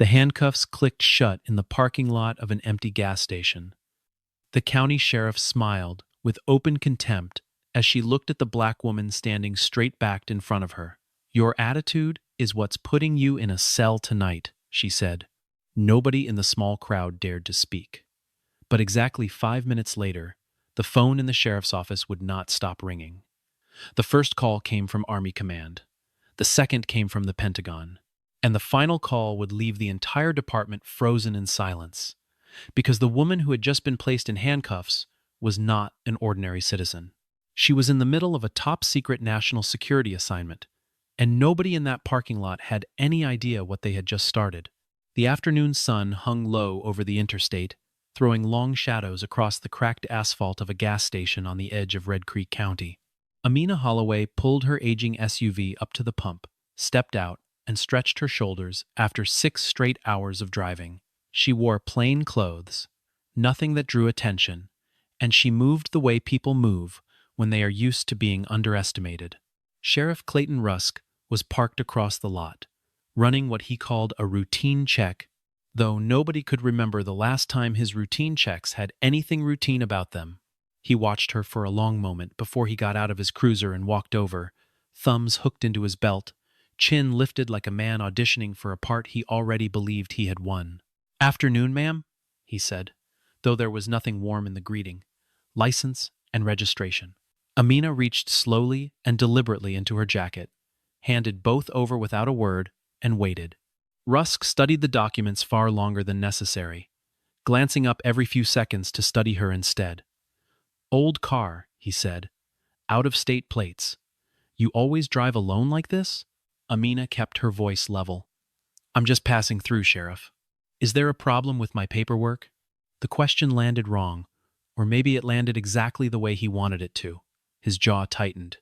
The handcuffs clicked shut in the parking lot of an empty gas station. The county sheriff smiled with open contempt as she looked at the black woman standing straight-backed in front of her. "Your attitude is what's putting you in a cell tonight," she said. Nobody in the small crowd dared to speak. But exactly 5 minutes later, the phone in the sheriff's office would not stop ringing. The first call came from Army Command. The second came from the Pentagon. And the final call would leave the entire department frozen in silence, because the woman who had just been placed in handcuffs was not an ordinary citizen. She was in the middle of a top-secret national security assignment, and nobody in that parking lot had any idea what they had just started. The afternoon sun hung low over the interstate, throwing long shadows across the cracked asphalt of a gas station on the edge of Red Creek County. Amina Holloway pulled her aging SUV up to the pump, stepped out, and stretched her shoulders after 6 straight hours of driving. She wore plain clothes, nothing that drew attention, and she moved the way people move when they are used to being underestimated. Sheriff Clayton Rusk was parked across the lot, running what he called a routine check, though nobody could remember the last time his routine checks had anything routine about them. He watched her for a long moment before he got out of his cruiser and walked over, thumbs hooked into his belt, chin lifted like a man auditioning for a part he already believed he had won. "Afternoon, ma'am," he said, though there was nothing warm in the greeting. "License and registration." Amina reached slowly and deliberately into her jacket, handed both over without a word, and waited. Rusk studied the documents far longer than necessary, glancing up every few seconds to study her instead. "Old car," he said. "Out-of-state plates. You always drive alone like this?" Amina kept her voice level. "I'm just passing through, Sheriff." "Is there a problem with my paperwork?" The question landed wrong, or maybe it landed exactly the way he wanted it to. His jaw tightened.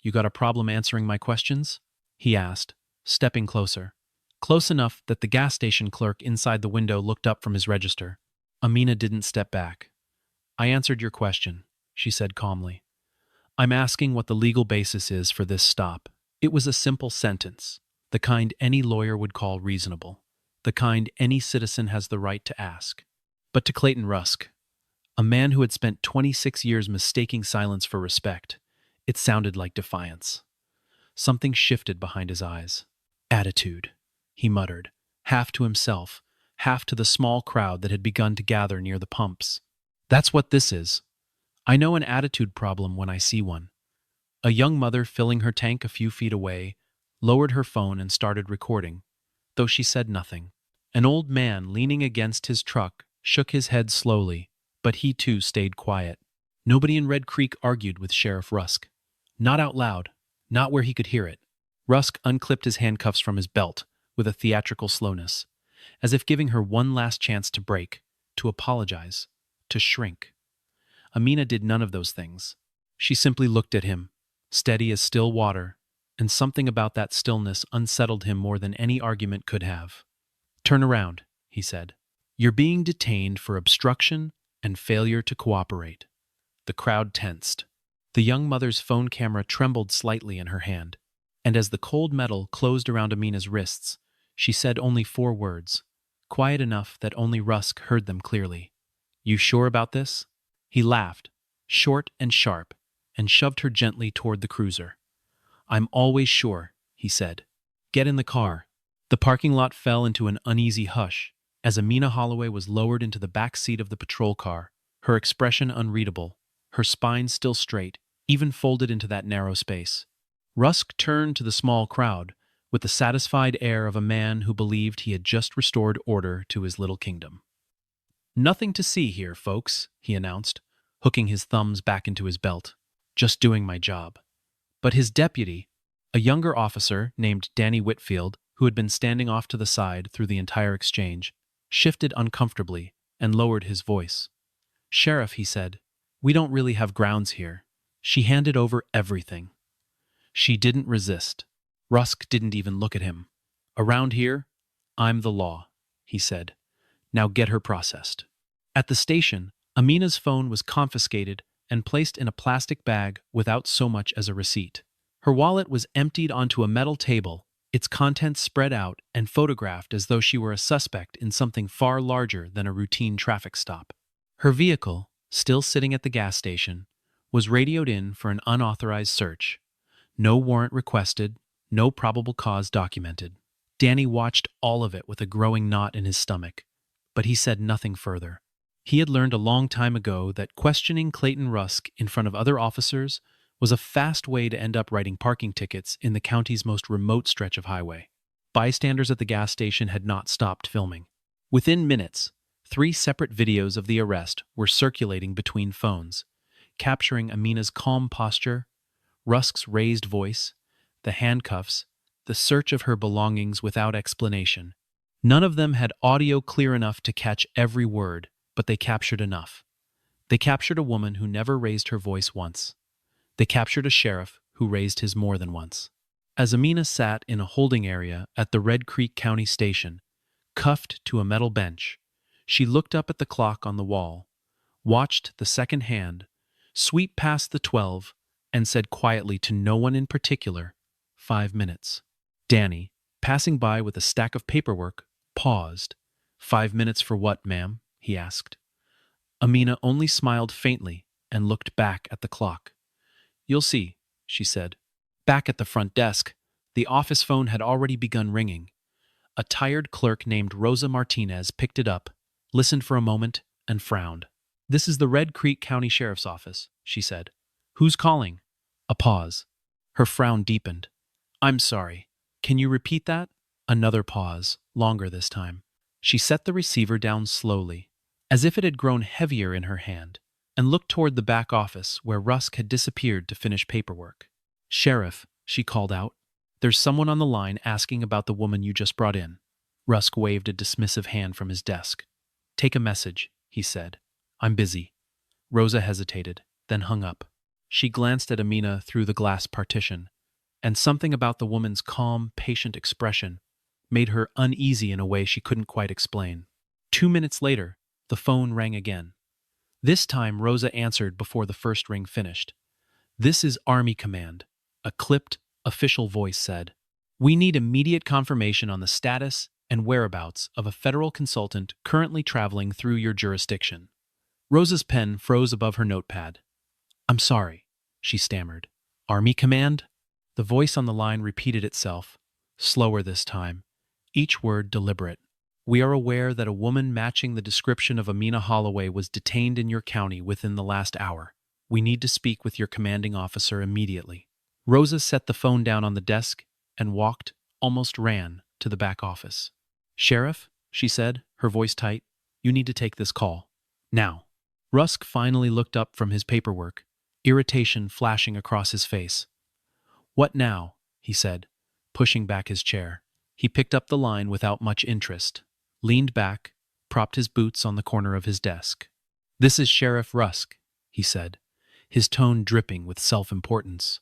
"You got a problem answering my questions?" he asked, stepping closer. Close enough that the gas station clerk inside the window looked up from his register. Amina didn't step back. "I answered your question," she said calmly. "I'm asking what the legal basis is for this stop." It was a simple sentence, the kind any lawyer would call reasonable, the kind any citizen has the right to ask. But to Clayton Rusk, a man who had spent 26 years mistaking silence for respect, it sounded like defiance. Something shifted behind his eyes. "Attitude," he muttered, half to himself, half to the small crowd that had begun to gather near the pumps. "That's what this is. I know an attitude problem when I see one." A young mother filling her tank a few feet away lowered her phone and started recording, though she said nothing. An old man leaning against his truck shook his head slowly, but he too stayed quiet. Nobody in Red Creek argued with Sheriff Rusk. Not out loud, not where he could hear it. Rusk unclipped his handcuffs from his belt with a theatrical slowness, as if giving her one last chance to break, to apologize, to shrink. Amina did none of those things. She simply looked at him, steady as still water, and something about that stillness unsettled him more than any argument could have. "Turn around," he said. "You're being detained for obstruction and failure to cooperate." The crowd tensed. The young mother's phone camera trembled slightly in her hand, and as the cold metal closed around Amina's wrists, she said only 4 words, quiet enough that only Rusk heard them clearly. "You sure about this?" He laughed, short and sharp, and shoved her gently toward the cruiser. "I'm always sure," he said. "Get in the car." The parking lot fell into an uneasy hush as Amina Holloway was lowered into the back seat of the patrol car, her expression unreadable, her spine still straight, even folded into that narrow space. Rusk turned to the small crowd with the satisfied air of a man who believed he had just restored order to his little kingdom. "Nothing to see here, folks," he announced, hooking his thumbs back into his belt. "Just doing my job." But his deputy, a younger officer named Danny Whitfield, who had been standing off to the side through the entire exchange, shifted uncomfortably and lowered his voice. "Sheriff," he said, "we don't really have grounds here." She handed over everything. She didn't resist. Rusk didn't even look at him. "Around here, I'm the law," he said. "Now get her processed." At the station, Amina's phone was confiscated and placed in a plastic bag without so much as a receipt. Her wallet was emptied onto a metal table its contents spread out and photographed as though she were a suspect in something far larger than a routine traffic stop. Her vehicle, still sitting at the gas station, was radioed in for an unauthorized search. No warrant requested, no probable cause documented. Danny watched all of it with a growing knot in his stomach, but he said nothing further. He had learned a long time ago that questioning Clayton Rusk in front of other officers was a fast way to end up writing parking tickets in the county's most remote stretch of highway. Bystanders at the gas station had not stopped filming. Within minutes, 3 separate videos of the arrest were circulating between phones, capturing Amina's calm posture, Rusk's raised voice, the handcuffs, the search of her belongings without explanation. None of them had audio clear enough to catch every word, but they captured enough. They captured a woman who never raised her voice once. They captured a sheriff who raised his more than once. As Amina sat in a holding area at the Red Creek County Station, cuffed to a metal bench, she looked up at the clock on the wall, watched the second hand sweep past the 12, and said quietly to no one in particular, 5 minutes. Danny, passing by with a stack of paperwork, paused. 5 minutes for what, ma'am? He asked. Amina only smiled faintly and looked back at the clock. You'll see, she said. Back at the front desk, the office phone had already begun ringing. A tired clerk named Rosa Martinez picked it up, listened for a moment, and frowned. This is the Red Creek County Sheriff's Office, she said. Who's calling? A pause. Her frown deepened. I'm sorry. Can you repeat that? Another pause, longer this time. She set the receiver down slowly, as if it had grown heavier in her hand, and looked toward the back office where Rusk had disappeared to finish paperwork. Sheriff, she called out, there's someone on the line asking about the woman you just brought in. Rusk waved a dismissive hand from his desk. Take a message, he said. I'm busy. Rosa hesitated, then hung up. She glanced at Amina through the glass partition, and something about the woman's calm, patient expression made her uneasy in a way she couldn't quite explain. 2 minutes later, the phone rang again. This time Rosa answered before the first ring finished. This is Army Command, a clipped, official voice said. We need immediate confirmation on the status and whereabouts of a federal consultant currently traveling through your jurisdiction. Rosa's pen froze above her notepad. I'm sorry, she stammered. Army Command? The voice on the line repeated itself, slower this time, each word deliberate. We are aware that a woman matching the description of Amina Holloway was detained in your county within the last hour. We need to speak with your commanding officer immediately. Rosa set the phone down on the desk and walked, almost ran, to the back office. Sheriff, she said, her voice tight, you need to take this call. Now. Rusk finally looked up from his paperwork, irritation flashing across his face. What now? He said, pushing back his chair. He picked up the line without much interest, leaned back, propped his boots on the corner of his desk. This is Sheriff Rusk, he said, his tone dripping with self-importance.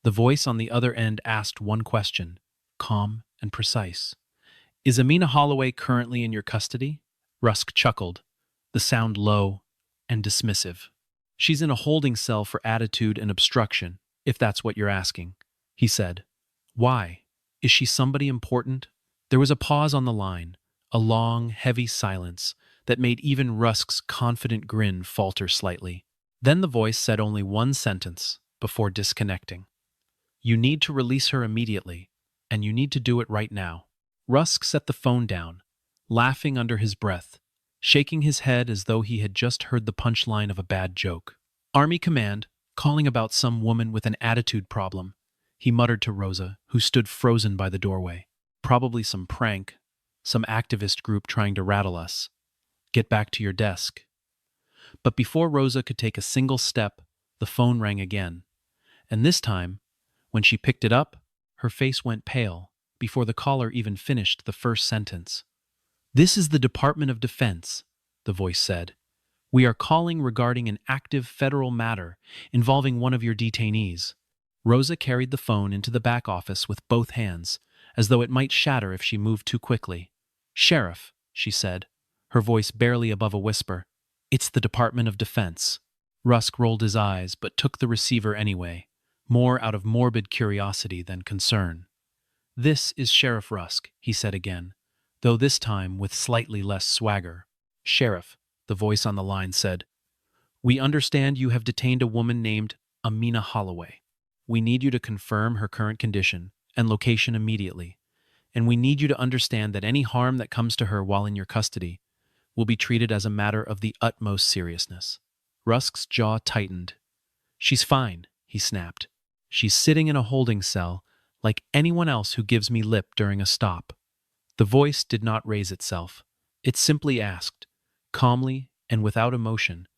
The voice on the other end asked one question, calm and precise. Is Amina Holloway currently in your custody? Rusk chuckled, the sound low and dismissive. She's in a holding cell for attitude and obstruction, if that's what you're asking, he said. Why? Is she somebody important? There was a pause on the line, a long, heavy silence that made even Rusk's confident grin falter slightly. Then the voice said only one sentence before disconnecting. You need to release her immediately, and you need to do it right now. Rusk set the phone down, laughing under his breath, shaking his head as though he had just heard the punchline of a bad joke. Army Command, calling about some woman with an attitude problem, he muttered to Rosa, who stood frozen by the doorway. Probably some prank, some activist group trying to rattle us. Get back to your desk. But before Rosa could take a single step, the phone rang again. And this time, when she picked it up, her face went pale before the caller even finished the first sentence. This is the Department of Defense, the voice said. We are calling regarding an active federal matter involving one of your detainees. Rosa carried the phone into the back office with both hands, as though it might shatter if she moved too quickly. Sheriff, she said, her voice barely above a whisper. It's the Department of Defense. Rusk rolled his eyes but took the receiver anyway, more out of morbid curiosity than concern. "This is Sheriff Rusk," he said again, though this time with slightly less swagger. "Sheriff," the voice on the line said, "we understand you have detained a woman named Amina Holloway. We need you to confirm her current condition and location immediately, and we need you to understand that any harm that comes to her while in your custody will be treated as a matter of the utmost seriousness." Rusk's jaw tightened. "She's fine," he snapped. "She's sitting in a holding cell like anyone else who gives me lip during a stop." The voice did not raise itself. It simply asked, calmly and without emotion,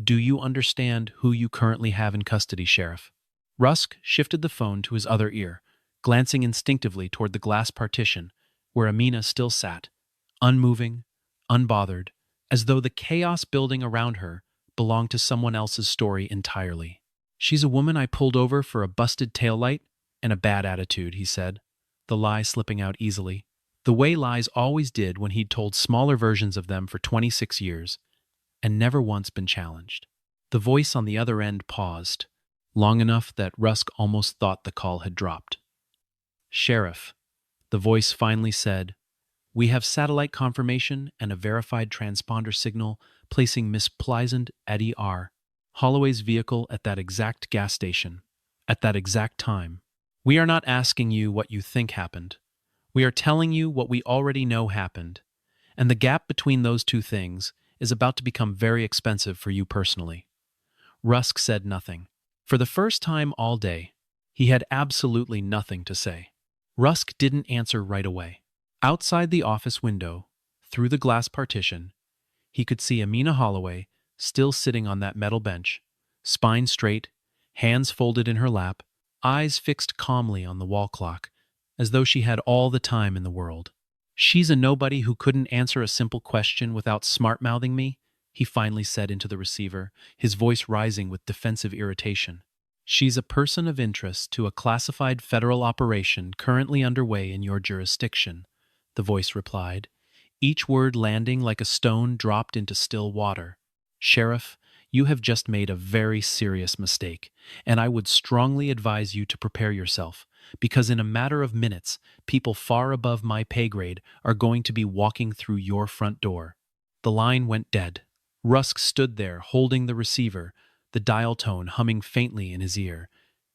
"Do you understand who you currently have in custody, Sheriff?" Rusk shifted the phone to his other ear, glancing instinctively toward the glass partition where Amina still sat, unmoving, unbothered, as though the chaos building around her belonged to someone else's story entirely. "She's a woman I pulled over for a busted taillight and a bad attitude," he said, the lie slipping out easily, the way lies always did when he'd told smaller versions of them for 26 years and never once been challenged. The voice on the other end paused, long enough that Rusk almost thought the call had dropped. "Sheriff," the voice finally said, "we have satellite confirmation and a verified transponder signal placing Miss Pleasant Eddie R. Holloway's vehicle at that exact gas station, at that exact time. We are not asking you what you think happened. We are telling you what we already know happened, and the gap between those two things is about to become very expensive for you personally." Rusk said nothing. For the first time all day, he had absolutely nothing to say. Rusk didn't answer right away. Outside the office window, through the glass partition, he could see Amina Holloway still sitting on that metal bench, spine straight, hands folded in her lap, eyes fixed calmly on the wall clock, as though she had all the time in the world. "She's a nobody who couldn't answer a simple question without smart-mouthing me," he finally said into the receiver, his voice rising with defensive irritation. "She's a person of interest to a classified federal operation currently underway in your jurisdiction," the voice replied, each word landing like a stone dropped into still water. "Sheriff, you have just made a very serious mistake, and I would strongly advise you to prepare yourself, because in a matter of minutes, people far above my pay grade are going to be walking through your front door." The line went dead. Rusk stood there holding the receiver, the dial tone humming faintly in his ear,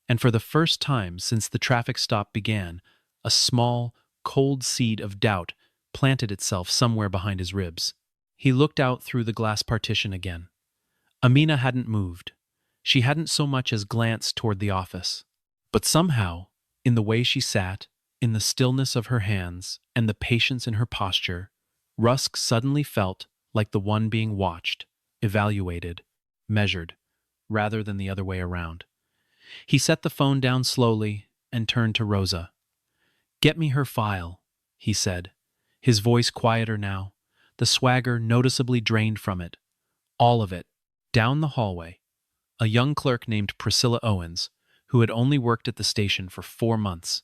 and for the first time since the traffic stop began, a small, cold seed of doubt planted itself somewhere behind his ribs. He looked out through the glass partition again. Amina hadn't moved. She hadn't so much as glanced toward the office. But somehow, in the way she sat, in the stillness of her hands, and the patience in her posture, Rusk suddenly felt like the one being watched, evaluated, measured, rather than the other way around. He set the phone down slowly and turned to Rosa. "Get me her file," he said, his voice quieter now, the swagger noticeably drained from it. All of it. Down the hallway, a young clerk named Priscilla Owens, who had only worked at the station for 4 months,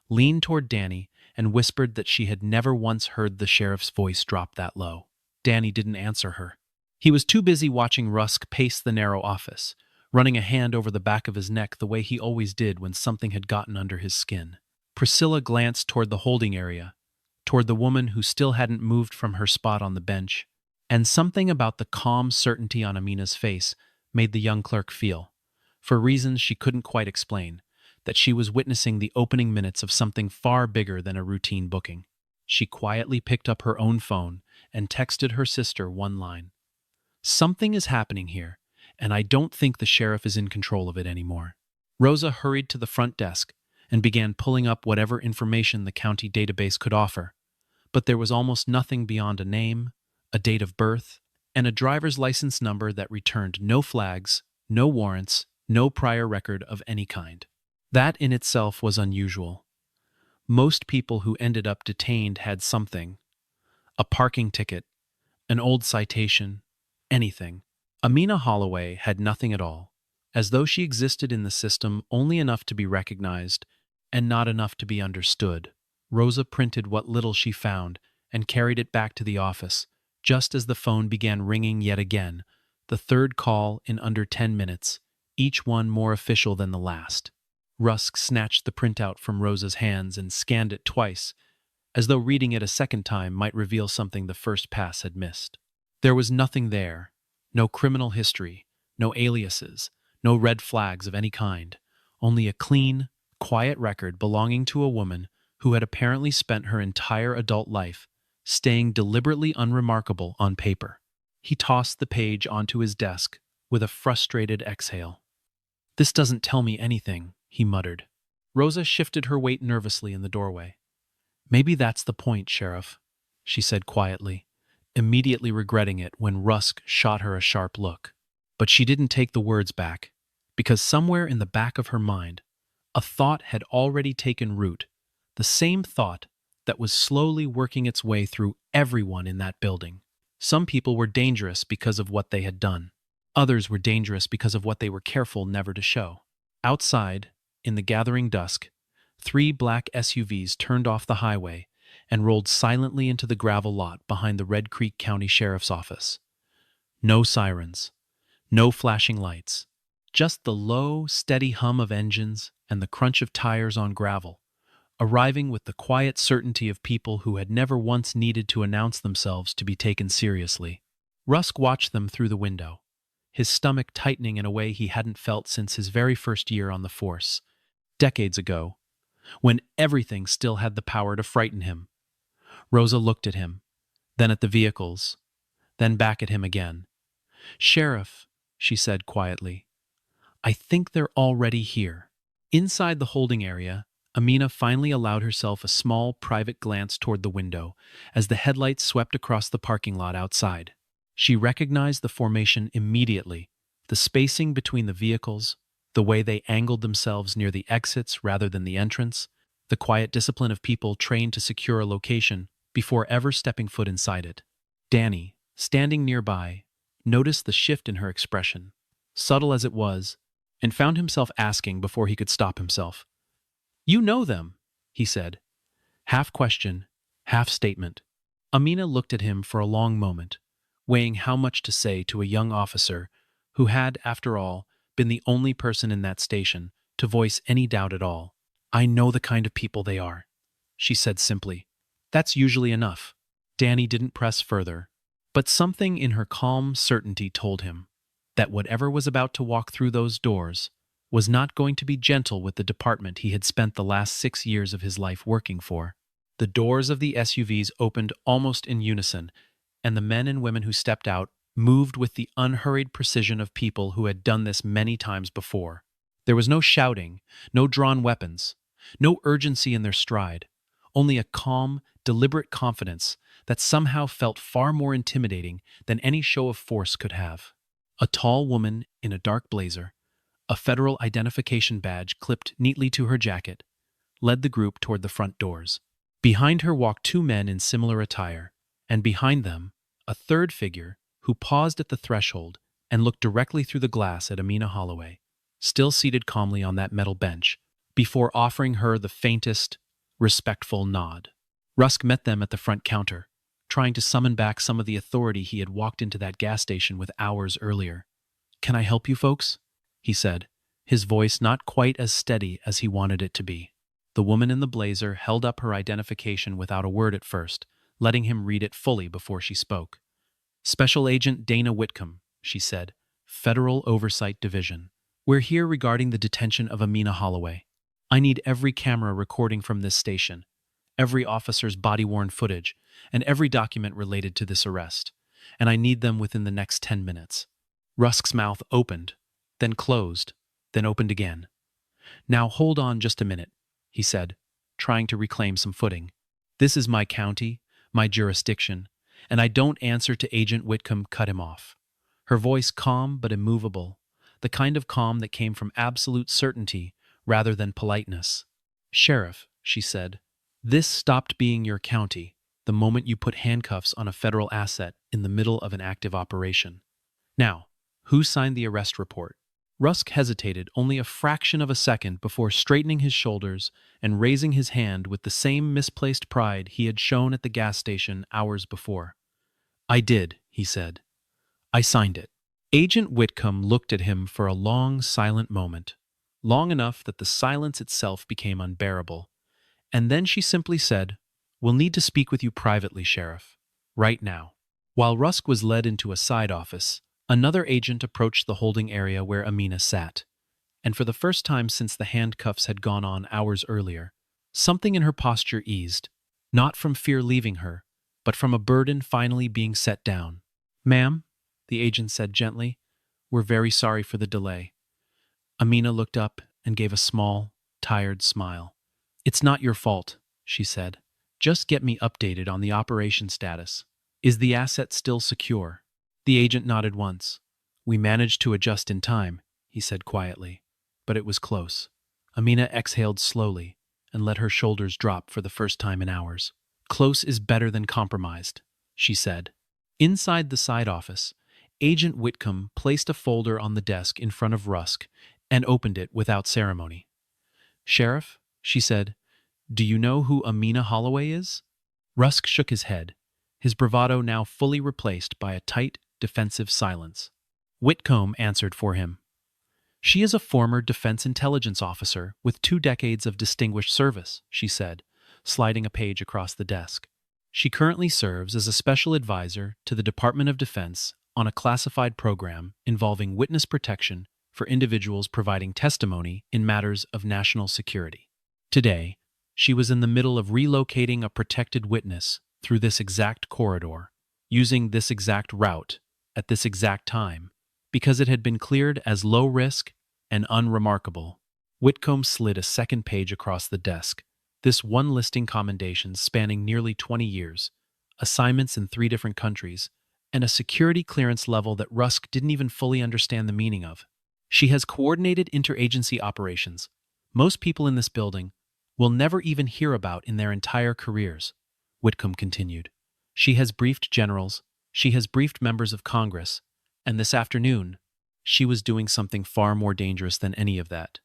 leaned toward Danny and whispered that she had never once heard the sheriff's voice drop that low. Danny didn't answer her. He was too busy watching Rusk pace the narrow office, running a hand over the back of his neck the way he always did when something had gotten under his skin. Priscilla glanced toward the holding area, toward the woman who still hadn't moved from her spot on the bench, and something about the calm certainty on Amina's face made the young clerk feel, for reasons she couldn't quite explain, that she was witnessing the opening minutes of something far bigger than a routine booking. She quietly picked up her own phone and texted her sister one line. "Something is happening here, and I don't think the sheriff is in control of it anymore." Rosa hurried to the front desk and began pulling up whatever information the county database could offer, but there was almost nothing beyond a name, a date of birth, and a driver's license number that returned no flags, no warrants, no prior record of any kind. That in itself was unusual. Most people who ended up detained had something: a parking ticket, an old citation, anything. Amina Holloway had nothing at all, as though she existed in the system only enough to be recognized and not enough to be understood. Rosa printed what little she found and carried it back to the office, just as the phone began ringing yet again, the third call in under 10 minutes, each one more official than the last. Rusk snatched the printout from Rosa's hands and scanned it twice, as though reading it a second time might reveal something the first pass had missed. There was nothing there, no criminal history, no aliases, no red flags of any kind, only a clean, quiet record belonging to a woman who had apparently spent her entire adult life staying deliberately unremarkable on paper. He tossed the page onto his desk with a frustrated exhale. "This doesn't tell me anything," he muttered. Rosa shifted her weight nervously in the doorway. "Maybe that's the point, Sheriff," she said quietly, immediately regretting it when Rusk shot her a sharp look. But she didn't take the words back, because somewhere in the back of her mind, a thought had already taken root, the same thought that was slowly working its way through everyone in that building. Some people were dangerous because of what they had done. Others were dangerous because of what they were careful never to show. Outside, in the gathering dusk, 3 black SUVs turned off the highway and rolled silently into the gravel lot behind the Red Creek County Sheriff's Office. No sirens, no flashing lights, just the low, steady hum of engines and the crunch of tires on gravel, arriving with the quiet certainty of people who had never once needed to announce themselves to be taken seriously. Rusk watched them through the window, his stomach tightening in a way he hadn't felt since his very first year on the force, decades ago, when everything still had the power to frighten him. Rosa looked at him, then at the vehicles, then back at him again. "Sheriff," she said quietly, "I think they're already here." Inside the holding area, Amina finally allowed herself a small, private glance toward the window as the headlights swept across the parking lot outside. She recognized the formation immediately, the spacing between the vehicles, the way they angled themselves near the exits rather than the entrance, the quiet discipline of people trained to secure a location before ever stepping foot inside it. Danny, standing nearby, noticed the shift in her expression, subtle as it was, and found himself asking before he could stop himself. "You know them," he said, half question, half statement. Amina looked at him for a long moment, weighing how much to say to a young officer who had, after all, been the only person in that station to voice any doubt at all. "I know the kind of people they are," she said simply. "That's usually enough." Danny didn't press further, but something in her calm certainty told him that whatever was about to walk through those doors was not going to be gentle with the department he had spent the last 6 years of his life working for. The doors of the SUVs opened almost in unison, and the men and women who stepped out moved with the unhurried precision of people who had done this many times before. There was no shouting, no drawn weapons, no urgency in their stride, only a calm, deliberate confidence that somehow felt far more intimidating than any show of force could have. A tall woman in a dark blazer, a federal identification badge clipped neatly to her jacket, led the group toward the front doors. Behind her walked 2 men in similar attire, and behind them, a third figure who paused at the threshold and looked directly through the glass at Amina Holloway, still seated calmly on that metal bench, before offering her the faintest, respectful nod. Rusk met them at the front counter, trying to summon back some of the authority he had walked into that gas station with hours earlier. "Can I help you folks?" he said, his voice not quite as steady as he wanted it to be. The woman in the blazer held up her identification without a word at first, letting him read it fully before she spoke. "Special Agent Dana Whitcomb," she said, "Federal Oversight Division. We're here regarding the detention of Amina Holloway. I need every camera recording from this station, every officer's body-worn footage, and every document related to this arrest, and I need them within the next 10 minutes. Rusk's mouth opened, then closed, then opened again. "Now hold on just a minute," he said, trying to reclaim some footing. "This is my county, my jurisdiction, and I don't answer to Agent Whitcomb." Cut him off. Her voice calm but immovable, the kind of calm that came from absolute certainty rather than politeness. "Sheriff," she said, "this stopped being your county the moment you put handcuffs on a federal asset in the middle of an active operation. Now, who signed the arrest report?" Rusk hesitated only a fraction of a second before straightening his shoulders and raising his hand with the same misplaced pride he had shown at the gas station hours before. "I did," he said. "I signed it." Agent Whitcomb looked at him for a long, silent moment, long enough that the silence itself became unbearable. And then she simply said, "We'll need to speak with you privately, Sheriff. Right now." While Rusk was led into a side office, another agent approached the holding area where Amina sat. And for the first time since the handcuffs had gone on hours earlier, something in her posture eased, not from fear leaving her, but from a burden finally being set down. "Ma'am," the agent said gently, "we're very sorry for the delay." Amina looked up and gave a small, tired smile. "It's not your fault," she said. "Just get me updated on the operation status. Is the asset still secure?" The agent nodded once. "We managed to adjust in time," he said quietly. But it was close. Amina exhaled slowly and let her shoulders drop for the first time in hours. "Close is better than compromised," she said. Inside the side office, Agent Whitcomb placed a folder on the desk in front of Rusk and opened it without ceremony. "Sheriff," she said, "do you know who Amina Holloway is?" Rusk shook his head, his bravado now fully replaced by a tight, defensive silence. Whitcomb answered for him. "She is a former Defense Intelligence officer with 2 decades of distinguished service," she said, sliding a page across the desk. "She currently serves as a special advisor to the Department of Defense on a classified program involving witness protection for individuals providing testimony in matters of national security. Today, she was in the middle of relocating a protected witness through this exact corridor, using this exact route at this exact time, because it had been cleared as low risk and unremarkable." Whitcomb slid a second page across the desk, this one listing commendations spanning nearly 20 years, assignments in 3 different countries, and a security clearance level that Rusk didn't even fully understand the meaning of. "She has coordinated interagency operations most people in this building will never even hear about in their entire careers," Whitcomb continued. "She has briefed generals, she has briefed members of Congress, and this afternoon, she was doing something far more dangerous than any of that.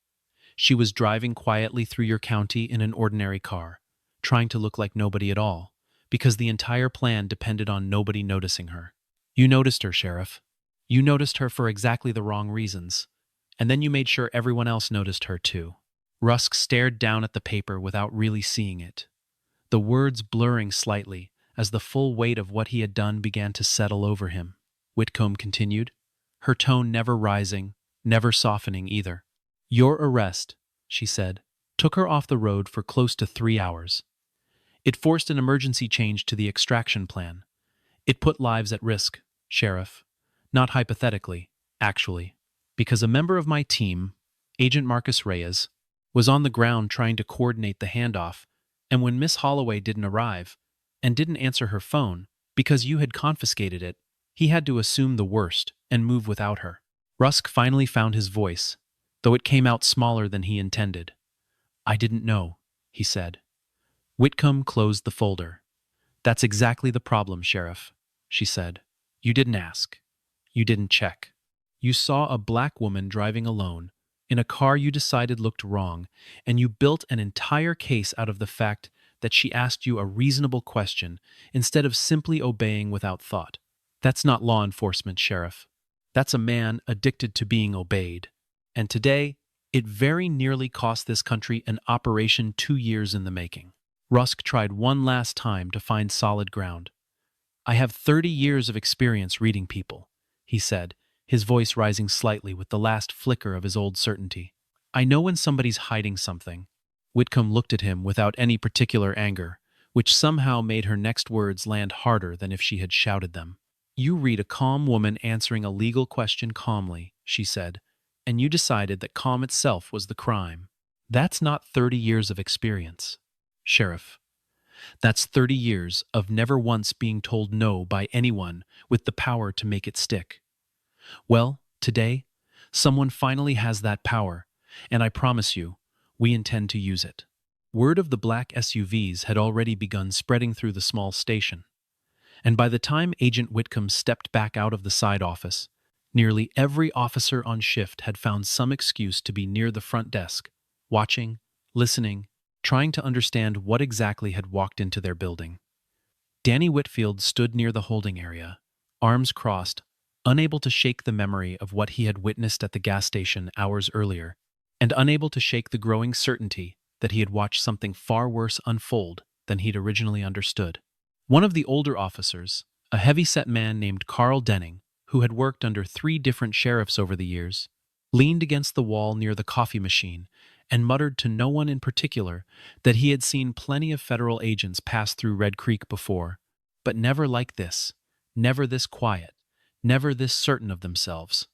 She was driving quietly through your county in an ordinary car, trying to look like nobody at all, because the entire plan depended on nobody noticing her. You noticed her, Sheriff. You noticed her for exactly the wrong reasons, and then you made sure everyone else noticed her too." Rusk stared down at the paper without really seeing it, the words blurring slightly as the full weight of what he had done began to settle over him. Whitcomb continued, her tone never rising, never softening either. "Your arrest," she said, "took her off the road for close to 3 hours. It forced an emergency change to the extraction plan. It put lives at risk, Sheriff. Not hypothetically, actually, because a member of my team, Agent Marcus Reyes, was on the ground trying to coordinate the handoff, and when Miss Holloway didn't arrive and didn't answer her phone because you had confiscated it, he had to assume the worst and move without her." Rusk finally found his voice, though it came out smaller than he intended. "I didn't know," he said. Whitcomb closed the folder. "That's exactly the problem, Sheriff," she said. "You didn't ask. You didn't check. You saw a black woman driving alone in a car you decided looked wrong, and you built an entire case out of the fact that she asked you a reasonable question instead of simply obeying without thought. That's not law enforcement, Sheriff. That's a man addicted to being obeyed. And today, it very nearly cost this country an operation 2 years in the making." Rusk tried one last time to find solid ground. "I have 30 years of experience reading people," he said, his voice rising slightly with the last flicker of his old certainty. "I know when somebody's hiding something." Whitcomb looked at him without any particular anger, which somehow made her next words land harder than if she had shouted them. "You read a calm woman answering a legal question calmly," she said, "and you decided that calm itself was the crime. That's not 30 years of experience, Sheriff. That's 30 years of never once being told no by anyone with the power to make it stick. Well, today, someone finally has that power, and I promise you, we intend to use it." Word of the black SUVs had already begun spreading through the small station, and by the time Agent Whitcomb stepped back out of the side office, nearly every officer on shift had found some excuse to be near the front desk, watching, listening, trying to understand what exactly had walked into their building. Danny Whitfield stood near the holding area, arms crossed, unable to shake the memory of what he had witnessed at the gas station hours earlier. and unable to shake the growing certainty that he had watched something far worse unfold than he'd originally understood. One of the older officers, a heavy-set man named Carl Denning, who had worked under 3 different sheriffs over the years, leaned against the wall near the coffee machine and muttered to no one in particular that he had seen plenty of federal agents pass through Red Creek before, but never like this, never this quiet, never this certain of themselves.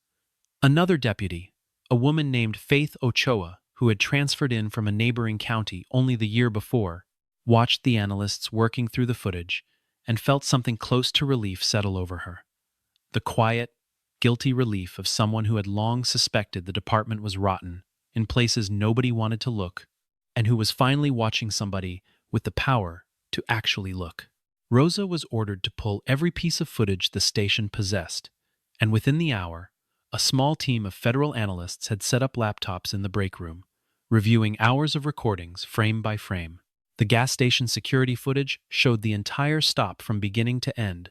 Another deputy, a woman named Faith Ochoa, who had transferred in from a neighboring county only the year before, watched the analysts working through the footage and felt something close to relief settle over her. The quiet, guilty relief of someone who had long suspected the department was rotten in places nobody wanted to look, and who was finally watching somebody with the power to actually look. Rosa was ordered to pull every piece of footage the station possessed, and within the hour, a small team of federal analysts had set up laptops in the break room, reviewing hours of recordings frame by frame. The gas station security footage showed the entire stop from beginning to end,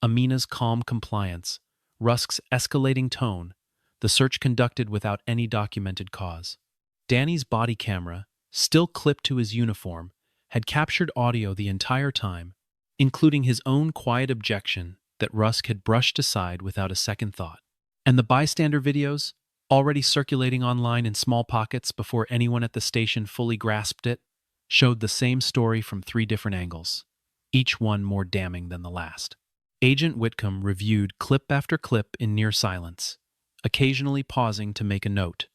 Amina's calm compliance, Rusk's escalating tone, the search conducted without any documented cause. Danny's body camera, still clipped to his uniform, had captured audio the entire time, including his own quiet objection that Rusk had brushed aside without a second thought. And the bystander videos, already circulating online in small pockets before anyone at the station fully grasped it, showed the same story from 3 different angles, each one more damning than the last. Agent Whitcomb reviewed clip after clip in near silence, occasionally pausing to make a note,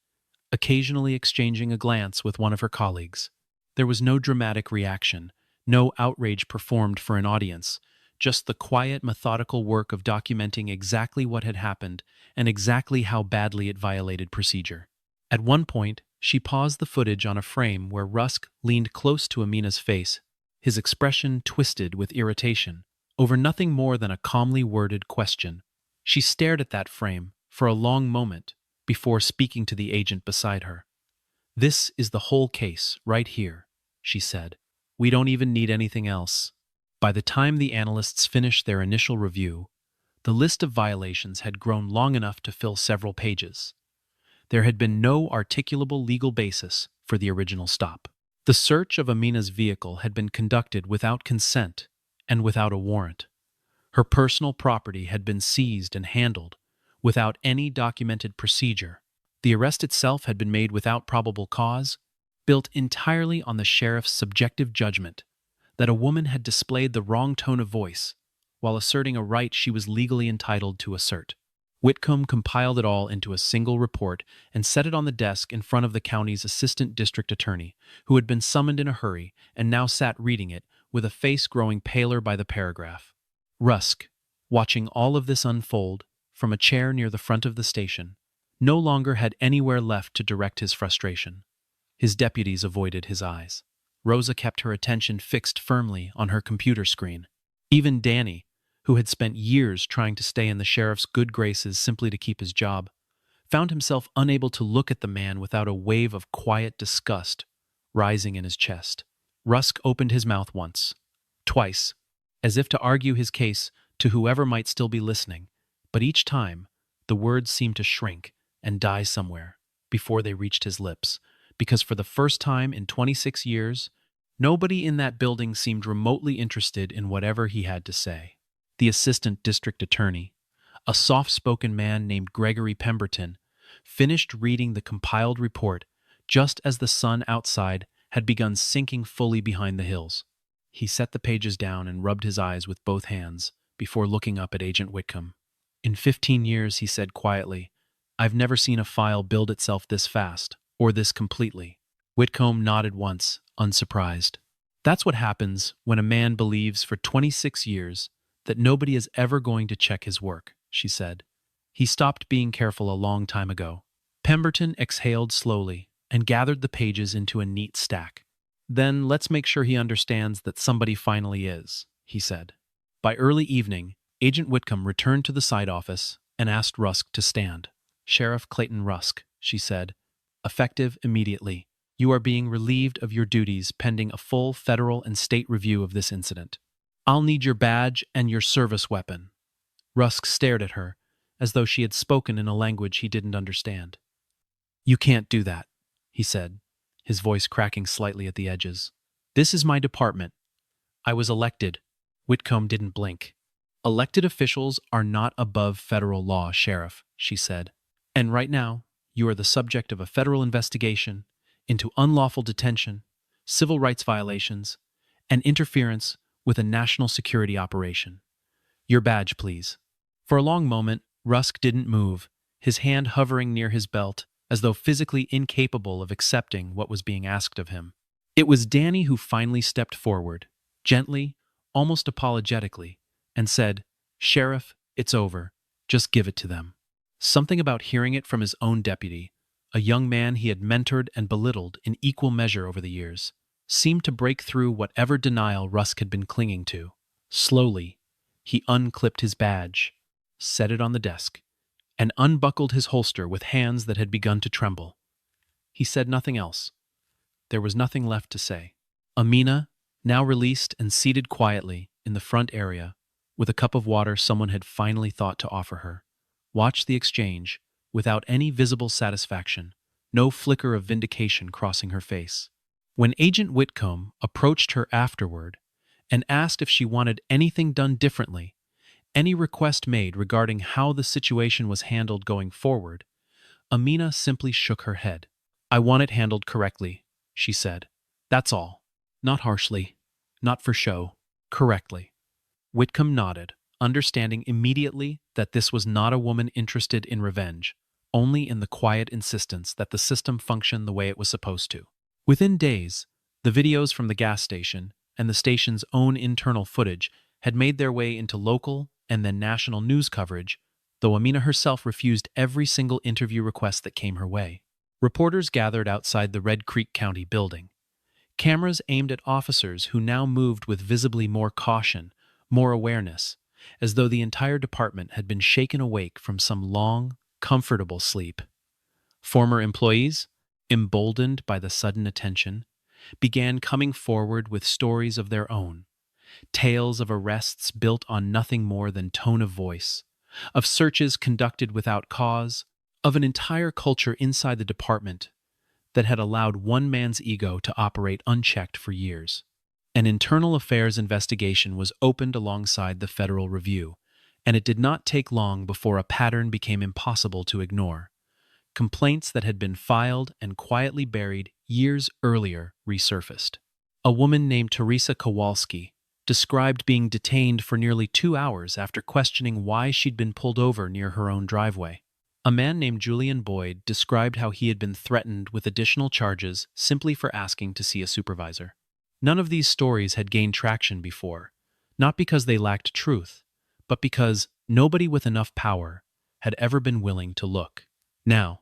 occasionally exchanging a glance with one of her colleagues. There was no dramatic reaction, no outrage performed for an audience, just the quiet, methodical work of documenting exactly what had happened and exactly how badly it violated procedure. At one point, she paused the footage on a frame where Rusk leaned close to Amina's face, his expression twisted with irritation, over nothing more than a calmly worded question. She stared at that frame for a long moment before speaking to the agent beside her. "This is the whole case, right here," she said. "We don't even need anything else." By the time the analysts finished their initial review, the list of violations had grown long enough to fill several pages. There had been no articulable legal basis for the original stop. The search of Amina's vehicle had been conducted without consent and without a warrant. Her personal property had been seized and handled without any documented procedure. The arrest itself had been made without probable cause, built entirely on the sheriff's subjective judgment that a woman had displayed the wrong tone of voice while asserting a right she was legally entitled to assert. Whitcomb compiled it all into a single report and set it on the desk in front of the county's assistant district attorney, who had been summoned in a hurry and now sat reading it with a face growing paler by the paragraph. Rusk, watching all of this unfold from a chair near the front of the station, no longer had anywhere left to direct his frustration. His deputies avoided his eyes. Rosa kept her attention fixed firmly on her computer screen. Even Danny, who had spent years trying to stay in the sheriff's good graces simply to keep his job, found himself unable to look at the man without a wave of quiet disgust rising in his chest. Rusk opened his mouth once, twice, as if to argue his case to whoever might still be listening, but each time the words seemed to shrink and die somewhere before they reached his lips, because for the first time in 26 years, nobody in that building seemed remotely interested in whatever he had to say. The assistant district attorney, a soft-spoken man named Gregory Pemberton, finished reading the compiled report just as the sun outside had begun sinking fully behind the hills. He set the pages down and rubbed his eyes with both hands before looking up at Agent Whitcomb. "In 15 years," he said quietly, "I've never seen a file build itself this fast, or this completely." Whitcomb nodded once, unsurprised. "That's what happens when a man believes for 26 years that nobody is ever going to check his work," she said. "He stopped being careful a long time ago." Pemberton exhaled slowly and gathered the pages into a neat stack. "Then let's make sure he understands that somebody finally is," he said. By early evening, Agent Whitcomb returned to the side office and asked Rusk to stand. "Sheriff Clayton Rusk," she said, "effective immediately. You are being relieved of your duties pending a full federal and state review of this incident. I'll need your badge and your service weapon." Rusk stared at her, as though she had spoken in a language he didn't understand. "You can't do that," he said, his voice cracking slightly at the edges. This is my department. I was elected. Whitcomb didn't blink. Elected officials are not above federal law, Sheriff, she said. And right now, you are the subject of a federal investigation into unlawful detention, civil rights violations, and interference with a national security operation. Your badge, please. For a long moment, Rusk didn't move, his hand hovering near his belt, as though physically incapable of accepting what was being asked of him. It was Danny who finally stepped forward, gently, almost apologetically, and said, Sheriff, it's over. Just give it to them. Something about hearing it from his own deputy, a young man he had mentored and belittled in equal measure over the years, seemed to break through whatever denial Rusk had been clinging to. Slowly, he unclipped his badge, set it on the desk, and unbuckled his holster with hands that had begun to tremble. He said nothing else. There was nothing left to say. Amina, now released and seated quietly in the front area, with a cup of water someone had finally thought to offer her, watched the exchange without any visible satisfaction, no flicker of vindication crossing her face. When Agent Whitcomb approached her afterward and asked if she wanted anything done differently, any request made regarding how the situation was handled going forward, Amina simply shook her head. I want it handled correctly, she said. That's all. Not harshly, not for show, correctly. Whitcomb nodded, understanding immediately that this was not a woman interested in revenge, only in the quiet insistence that the system function the way it was supposed to. Within days, the videos from the gas station and the station's own internal footage had made their way into local and then national news coverage, though Amina herself refused every single interview request that came her way. Reporters gathered outside the Red Creek County building. Cameras aimed at officers who now moved with visibly more caution, more awareness, as though the entire department had been shaken awake from some long, comfortable sleep. Former employees, emboldened by the sudden attention, began coming forward with stories of their own, tales of arrests built on nothing more than tone of voice, of searches conducted without cause, of an entire culture inside the department that had allowed one man's ego to operate unchecked for years. An internal affairs investigation was opened alongside the federal review, and it did not take long before a pattern became impossible to ignore. Complaints that had been filed and quietly buried years earlier resurfaced. A woman named Teresa Kowalski described being detained for nearly 2 hours after questioning why she'd been pulled over near her own driveway. A man named Julian Boyd described how he had been threatened with additional charges simply for asking to see a supervisor. None of these stories had gained traction before, not because they lacked truth, but because nobody with enough power had ever been willing to look. Now,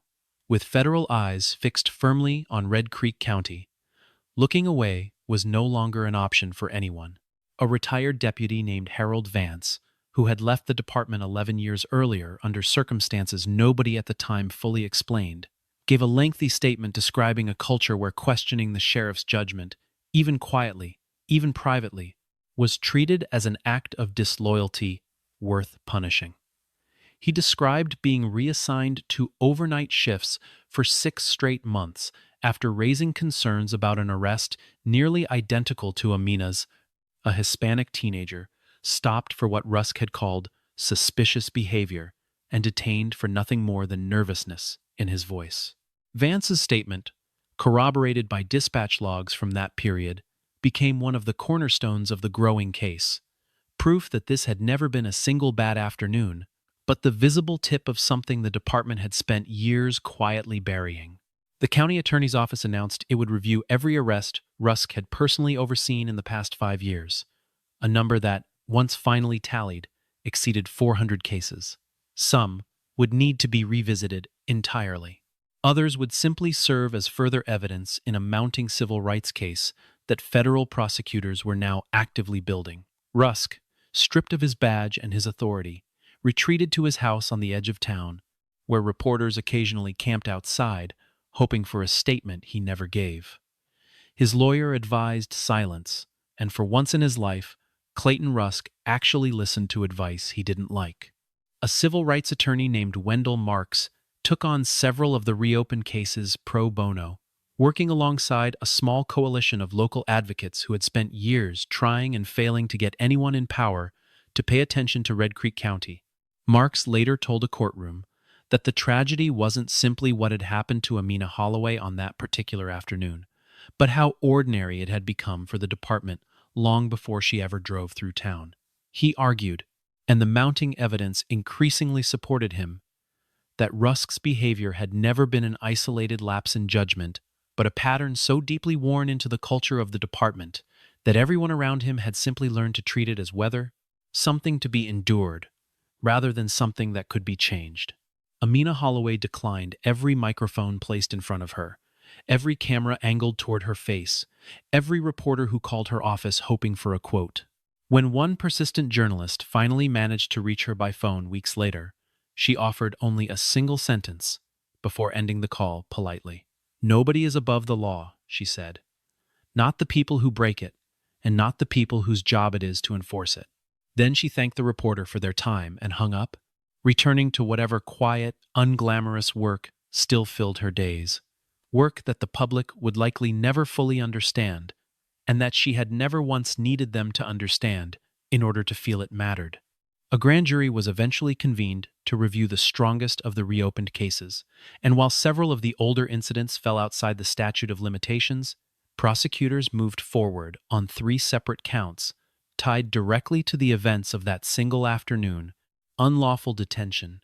with federal eyes fixed firmly on Red Creek County, looking away was no longer an option for anyone. A retired deputy named Harold Vance, who had left the department 11 years earlier under circumstances nobody at the time fully explained, gave a lengthy statement describing a culture where questioning the sheriff's judgment, even quietly, even privately, was treated as an act of disloyalty worth punishing. He described being reassigned to overnight shifts for 6 straight months after raising concerns about an arrest nearly identical to Amina's, a Hispanic teenager, stopped for what Rusk had called suspicious behavior and detained for nothing more than nervousness in his voice. Vance's statement, corroborated by dispatch logs from that period, became one of the cornerstones of the growing case, proof that this had never been a single bad afternoon, but the visible tip of something the department had spent years quietly burying. The county attorney's office announced it would review every arrest Rusk had personally overseen in the past 5 years, a number that, once finally tallied, exceeded 400 cases. Some would need to be revisited entirely. Others would simply serve as further evidence in a mounting civil rights case that federal prosecutors were now actively building. Rusk, stripped of his badge and his authority, retreated to his house on the edge of town, where reporters occasionally camped outside, hoping for a statement he never gave. His lawyer advised silence, and for once in his life, Clayton Rusk actually listened to advice he didn't like. A civil rights attorney named Wendell Marks took on several of the reopened cases pro bono, working alongside a small coalition of local advocates who had spent years trying and failing to get anyone in power to pay attention to Red Creek County. Marks later told a courtroom that the tragedy wasn't simply what had happened to Amina Holloway on that particular afternoon, but how ordinary it had become for the department long before she ever drove through town. He argued, and the mounting evidence increasingly supported him, that Rusk's behavior had never been an isolated lapse in judgment, but a pattern so deeply worn into the culture of the department that everyone around him had simply learned to treat it as weather, something to be endured, rather than something that could be changed. Amina Holloway declined every microphone placed in front of her, every camera angled toward her face, every reporter who called her office hoping for a quote. When one persistent journalist finally managed to reach her by phone weeks later, she offered only a single sentence before ending the call politely. "Nobody is above the law," she said. "Not the people who break it, and not the people whose job it is to enforce it." Then she thanked the reporter for their time and hung up, returning to whatever quiet, unglamorous work still filled her days. Work that the public would likely never fully understand, and that she had never once needed them to understand in order to feel it mattered. A grand jury was eventually convened to review the strongest of the reopened cases, and while several of the older incidents fell outside the statute of limitations, prosecutors moved forward on 3 separate counts tied directly to the events of that single afternoon: unlawful detention,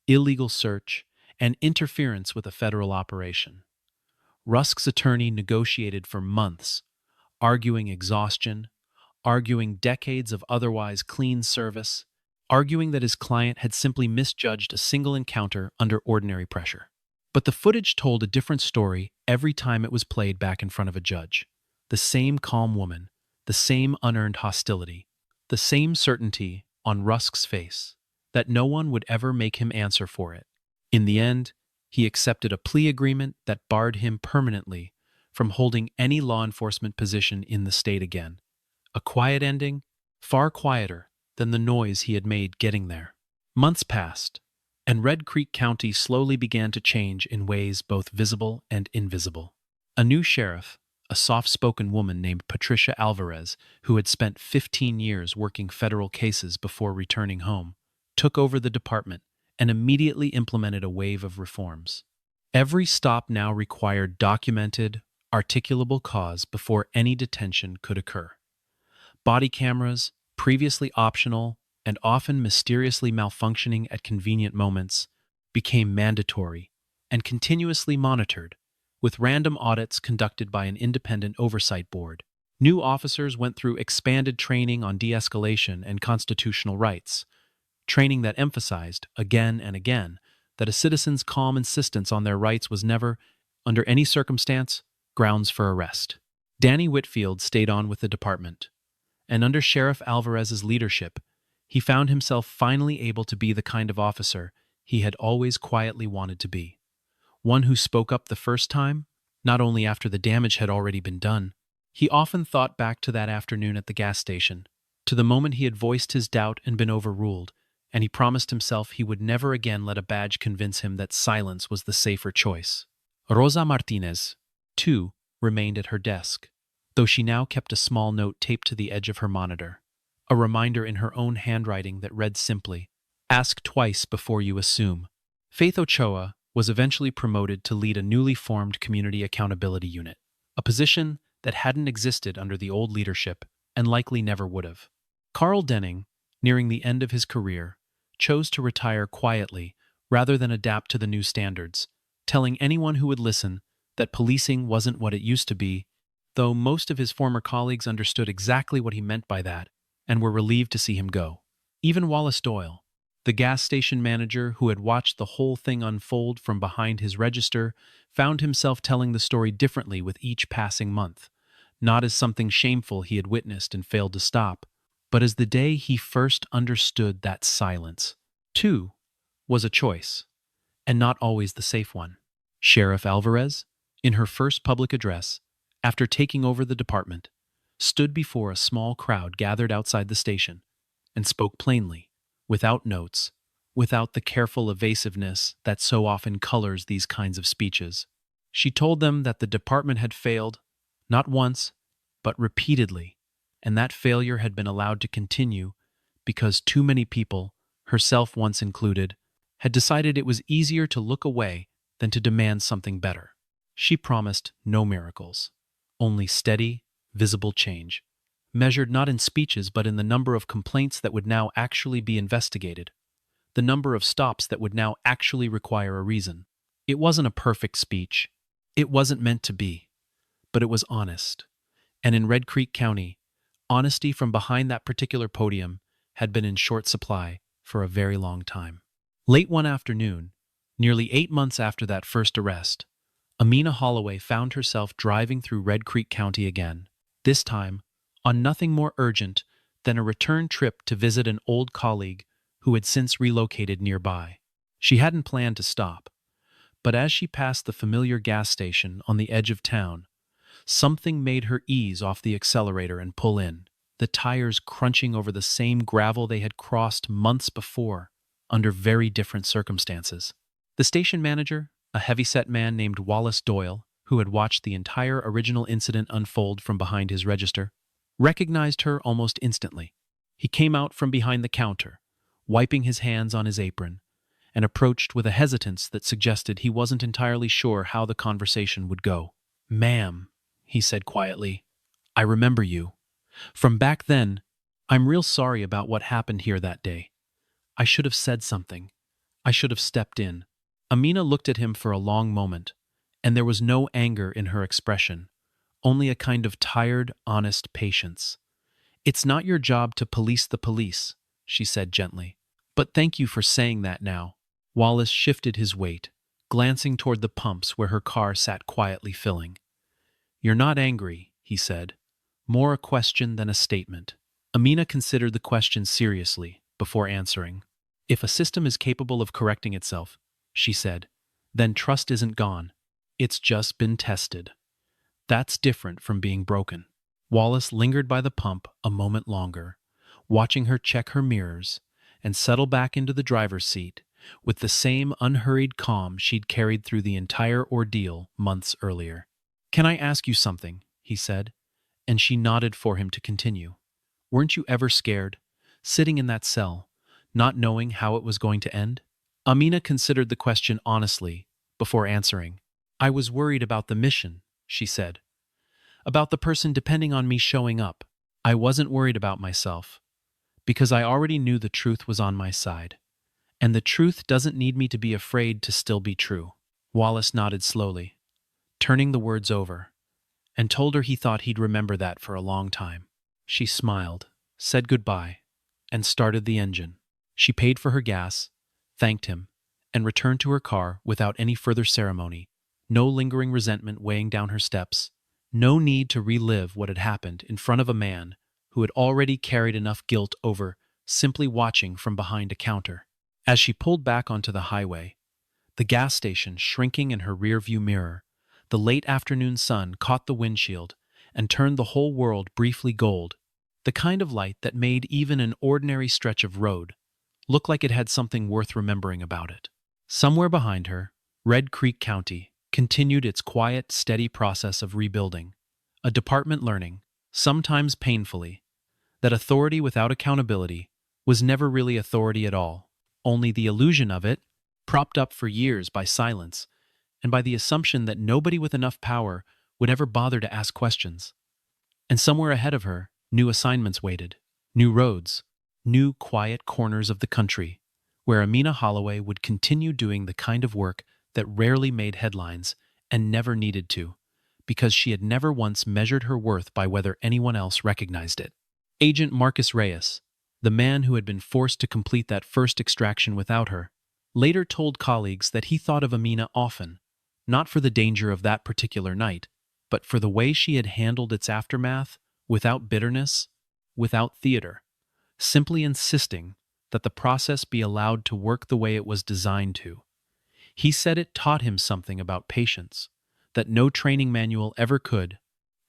illegal search, and interference with a federal operation. Rusk's attorney negotiated for months, arguing exhaustion, arguing decades of otherwise clean service, arguing that his client had simply misjudged a single encounter under ordinary pressure. But the footage told a different story every time it was played back in front of a judge. The same calm woman, the same unearned hostility, the same certainty on Rusk's face that no one would ever make him answer for it. In the end, he accepted a plea agreement that barred him permanently from holding any law enforcement position in the state again. A quiet ending, far quieter than the noise he had made getting there. Months passed, and Red Creek County slowly began to change in ways both visible and invisible. A new sheriff, a soft-spoken woman named Patricia Alvarez, who had spent 15 years working federal cases before returning home, took over the department and immediately implemented a wave of reforms. Every stop now required documented, articulable cause before any detention could occur. Body cameras, previously optional and often mysteriously malfunctioning at convenient moments, became mandatory and continuously monitored, with random audits conducted by an independent oversight board. New officers went through expanded training on de-escalation and constitutional rights, training that emphasized, again and again, that a citizen's calm insistence on their rights was never, under any circumstance, grounds for arrest. Danny Whitfield stayed on with the department, and under Sheriff Alvarez's leadership, he found himself finally able to be the kind of officer he had always quietly wanted to be. One who spoke up the first time, not only after the damage had already been done. He often thought back to that afternoon at the gas station, to the moment he had voiced his doubt and been overruled, and he promised himself he would never again let a badge convince him that silence was the safer choice. Rosa Martinez, too, remained at her desk, though she now kept a small note taped to the edge of her monitor, a reminder in her own handwriting that read simply, "Ask twice before you assume." Faith Ochoa was eventually promoted to lead a newly formed community accountability unit, a position that hadn't existed under the old leadership and likely never would have. Carl Denning, nearing the end of his career, chose to retire quietly rather than adapt to the new standards, telling anyone who would listen that policing wasn't what it used to be, though most of his former colleagues understood exactly what he meant by that and were relieved to see him go. Even Wallace Doyle, the gas station manager who had watched the whole thing unfold from behind his register, found himself telling the story differently with each passing month, not as something shameful he had witnessed and failed to stop, but as the day he first understood that silence, too, was a choice, and not always the safe one. Sheriff Alvarez, in her first public address, after taking over the department, stood before a small crowd gathered outside the station and spoke plainly, without notes, without the careful evasiveness that so often colors these kinds of speeches. She told them that the department had failed, not once, but repeatedly, and that failure had been allowed to continue because too many people, herself once included, had decided it was easier to look away than to demand something better. She promised no miracles, only steady, visible change, measured not in speeches but in the number of complaints that would now actually be investigated, the number of stops that would now actually require a reason. It wasn't a perfect speech. It wasn't meant to be, but it was honest. And in Red Creek County, honesty from behind that particular podium had been in short supply for a very long time. Late one afternoon, nearly 8 months after that first arrest, Amina Holloway found herself driving through Red Creek County again, this time on nothing more urgent than a return trip to visit an old colleague who had since relocated nearby. She hadn't planned to stop, but as she passed the familiar gas station on the edge of town, something made her ease off the accelerator and pull in, the tires crunching over the same gravel they had crossed months before, under very different circumstances. The station manager, a heavyset man named Wallace Doyle, who had watched the entire original incident unfold from behind his register, recognized her almost instantly. He came out from behind the counter, wiping his hands on his apron, and approached with a hesitance that suggested he wasn't entirely sure how the conversation would go. "Ma'am," he said quietly, "I remember you. From back then, I'm real sorry about what happened here that day. I should have said something. I should have stepped in." Amina looked at him for a long moment, and there was no anger in her expression, only a kind of tired, honest patience. "It's not your job to police the police," she said gently. "But thank you for saying that now." Wallace shifted his weight, glancing toward the pumps where her car sat quietly filling. "You're not angry," he said, more a question than a statement. Amina considered the question seriously before answering. "If a system is capable of correcting itself," she said, "then trust isn't gone. It's just been tested. That's different from being broken." Wallace lingered by the pump a moment longer, watching her check her mirrors and settle back into the driver's seat with the same unhurried calm she'd carried through the entire ordeal months earlier. "Can I ask you something?" he said, and she nodded for him to continue. "Weren't you ever scared, sitting in that cell, not knowing how it was going to end?" Amina considered the question honestly before answering. "I was worried about the mission," she said. "About the person depending on me showing up. I wasn't worried about myself, because I already knew the truth was on my side. And the truth doesn't need me to be afraid to still be true." Wallace nodded slowly, turning the words over, and told her he thought he'd remember that for a long time. She smiled, said goodbye, and started the engine. She paid for her gas, thanked him, and returned to her car without any further ceremony, no lingering resentment weighing down her steps, no need to relive what had happened in front of a man who had already carried enough guilt over simply watching from behind a counter. As she pulled back onto the highway, the gas station shrinking in her rearview mirror, the late afternoon sun caught the windshield and turned the whole world briefly gold, the kind of light that made even an ordinary stretch of road look like it had something worth remembering about it. Somewhere behind her, Red Creek County continued its quiet, steady process of rebuilding, a department learning, sometimes painfully, that authority without accountability was never really authority at all, only the illusion of it, propped up for years by silence and by the assumption that nobody with enough power would ever bother to ask questions. And somewhere ahead of her, new assignments waited, new roads, new quiet corners of the country, where Amina Holloway would continue doing the kind of work that rarely made headlines and never needed to, because she had never once measured her worth by whether anyone else recognized it. Agent Marcus Reyes, the man who had been forced to complete that first extraction without her, later told colleagues that he thought of Amina often, not for the danger of that particular night, but for the way she had handled its aftermath without bitterness, without theater, simply insisting that the process be allowed to work the way it was designed to. He said it taught him something about patience that no training manual ever could,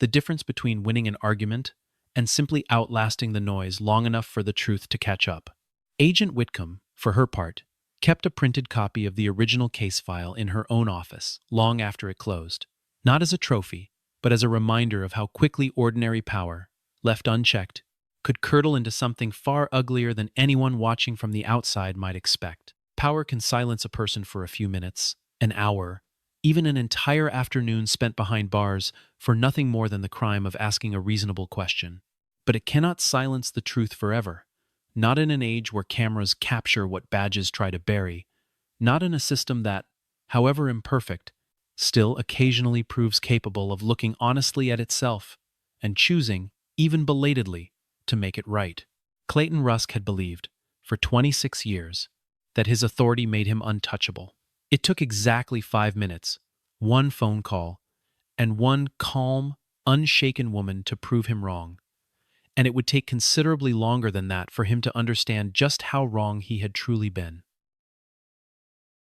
the difference between winning an argument and simply outlasting the noise long enough for the truth to catch up. Agent Whitcomb, for her part, kept a printed copy of the original case file in her own office long after it closed, not as a trophy, but as a reminder of how quickly ordinary power, left unchecked, could curdle into something far uglier than anyone watching from the outside might expect. Power can silence a person for a few minutes, an hour, even an entire afternoon spent behind bars for nothing more than the crime of asking a reasonable question. But it cannot silence the truth forever. Not in an age where cameras capture what badges try to bury, not in a system that, however imperfect, still occasionally proves capable of looking honestly at itself and choosing, even belatedly, to make it right. Clayton Rusk had believed, for 26 years, that his authority made him untouchable. It took exactly 5 minutes, one phone call, and one calm, unshaken woman to prove him wrong. And it would take considerably longer than that for him to understand just how wrong he had truly been.